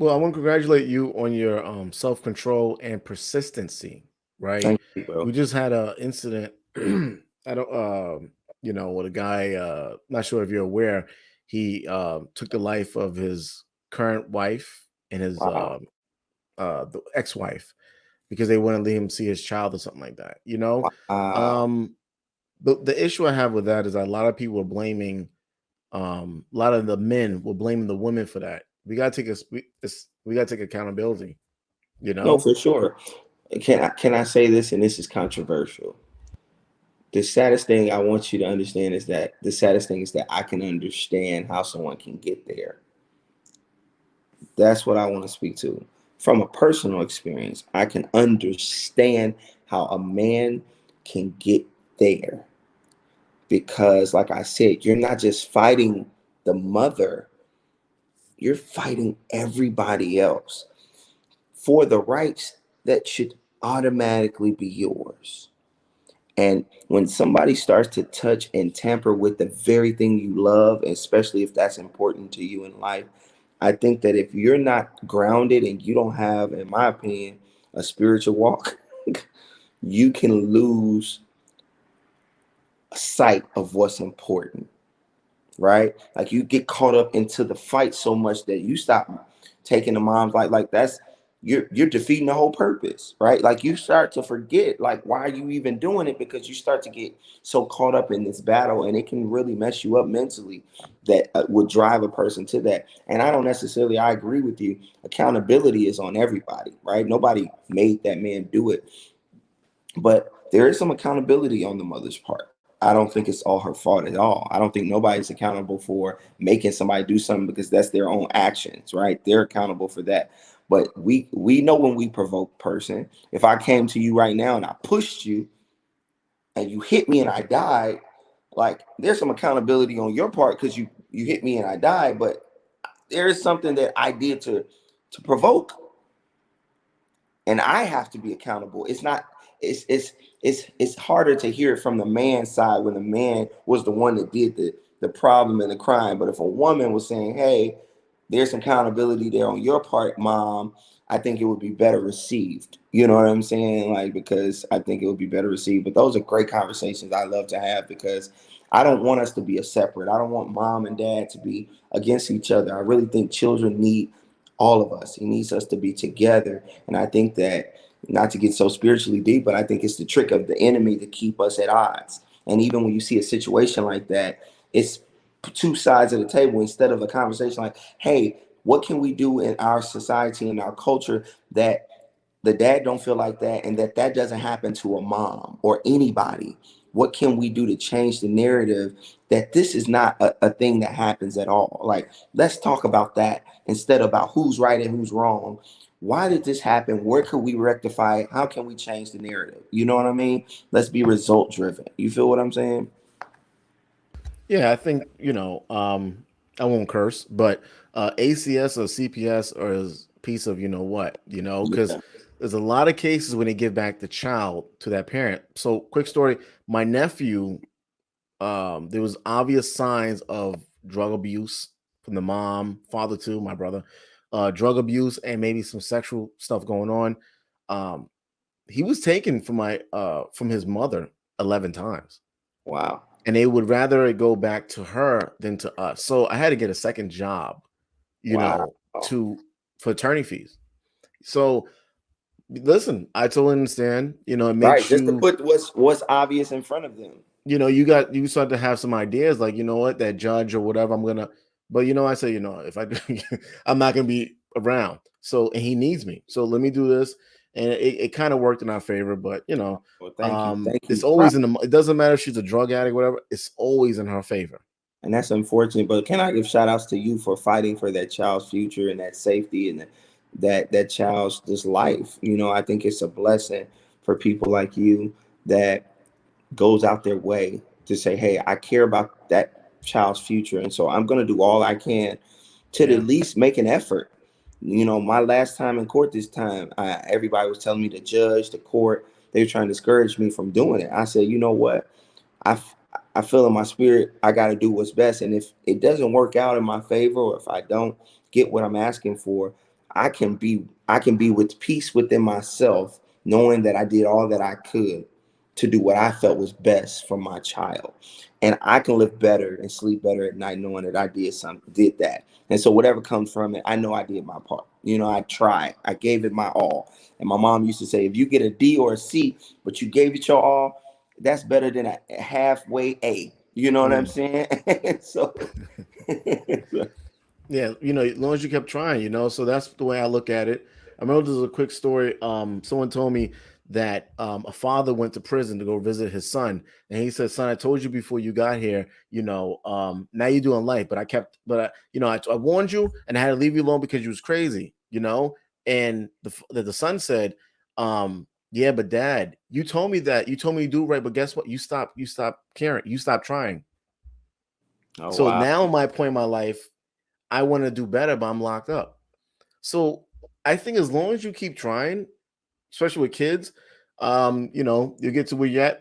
Well, I want to congratulate you on your self-control and persistency, right? Thank you, bro. We just had a incident. I don't with a guy, not sure if you're aware, he took the life of his current wife and his Wow. the ex-wife because they wouldn't let him see his child or something like that, you know? Wow. Um the issue I have with that is that a lot of people are blaming a lot of the men were blaming the women for that. We gotta take accountability, you No, know? for sure. Can I say this? And this is controversial. The saddest thing I want you to understand is that the saddest thing is that I can understand how someone can get there. That's what I want to speak to. From a personal experience, I can understand how a man can get there because, like I said, you're not just fighting the mother, you're fighting everybody else for the rights that should automatically be yours. And when somebody starts to touch and tamper with the very thing you love, especially if that's important to you in life, I think that if you're not grounded and you don't have, in my opinion, a spiritual walk, you can lose sight of what's important, right? Like you get caught up into the fight so much that you stop taking the mom's like that's you're defeating the whole purpose, right? Like you start to forget like why are you even doing it because you start to get so caught up in this battle and it can really mess you up mentally that would drive a person to that. And I don't necessarily I agree with you. Accountability is on everybody, right? Nobody made that man do it, but there is some accountability on the mother's part. I don't think it's all her fault at all. I don't think nobody's accountable for making somebody do something because that's their own actions, right? They're accountable for that. But we know when we provoke person. If I came to you right now and I pushed you and you hit me and I died, like there's some accountability on your part because you hit me and I died, but there is something that I did to provoke and I have to be accountable. It's not. It's harder to hear it from the man's side when the man was the one that did the problem and the crime. But if a woman was saying, "Hey, there's some accountability there on your part, mom," I think it would be better received. You know what I'm saying? Like because I think it would be better received. But those are great conversations I love to have because I don't want us to be a separate. I don't want mom and dad to be against each other. I really think children need all of us. He needs us to be together. And I think that not to get so spiritually deep, but I think it's the trick of the enemy to keep us at odds. And even when you see a situation like that, it's two sides of the table instead of a conversation like, hey, what can we do in our society and our culture that the dad don't feel like that and that doesn't happen to a mom or anybody? What can we do to change the narrative that this is not a thing that happens at all? Like let's talk about that instead about who's right and who's wrong. Why did this happen? Where could we rectify it? How can we change the narrative? You know what I mean? Let's be result driven. You feel what I'm saying? Yeah, I think, I won't curse, but ACS or CPS or is a piece of what, because Yeah. there's a lot of cases when they give back the child to that parent. So quick story, my nephew, there was obvious signs of drug abuse from the mom, father too, my brother, drug abuse and maybe some sexual stuff going on. Um, he was taken from his mother 11 times, Wow. and they would rather it go back to her than to us. So I had to get a second job, you Wow. know, to for attorney fees. So listen, I totally understand. It Right. makes Just to you, put what's obvious in front of them. you start to have some ideas like, what, that judge or whatever, but I say, if I do, I'm not gonna be around. So, and he needs me. So let me do this. And it kind of worked in our favor, but Well, thank you. Thank it's you. always it doesn't matter if she's a drug addict, whatever, it's always in her favor. And that's unfortunate. But can I give shout outs to you for fighting for that child's future and that safety and that child's just life? I think it's a blessing for people like you that goes out their way to say, hey, I care about that child's future. And so I'm gonna do all I can to Yeah. at least make an effort. My last time in court this time, everybody was telling me the judge, the court, they were trying to discourage me from doing it. I said, you know what? I, f- I feel in my spirit I got to do what's best, and if it doesn't work out in my favor, or if I don't get what I'm asking for, I can be with peace within myself, knowing that I did all that I could to do what I felt was best for my child. And I can live better and sleep better at night knowing that I did that. And so whatever comes from it, I know I did my part. I tried. I gave it my all. And my mom used to say, if you get a D or a C, but you gave it your all, that's better than a halfway A. You know what I'm Yeah. saying? So Yeah, as long as you kept trying, so that's the way I look at it. I remember there's a quick story. Someone told me that a father went to prison to go visit his son, and he said, "Son, I told you before you got here, now you're doing life, but I warned you, and I had to leave you alone because you was crazy, And the son said, "Yeah, but Dad, you told me to do right, but guess what? You stopped caring, you stopped trying. oh So wow. now my point in my life." I want to do better, but I'm locked up. So I think as long as you keep trying, especially with kids, you'll get to where you're at.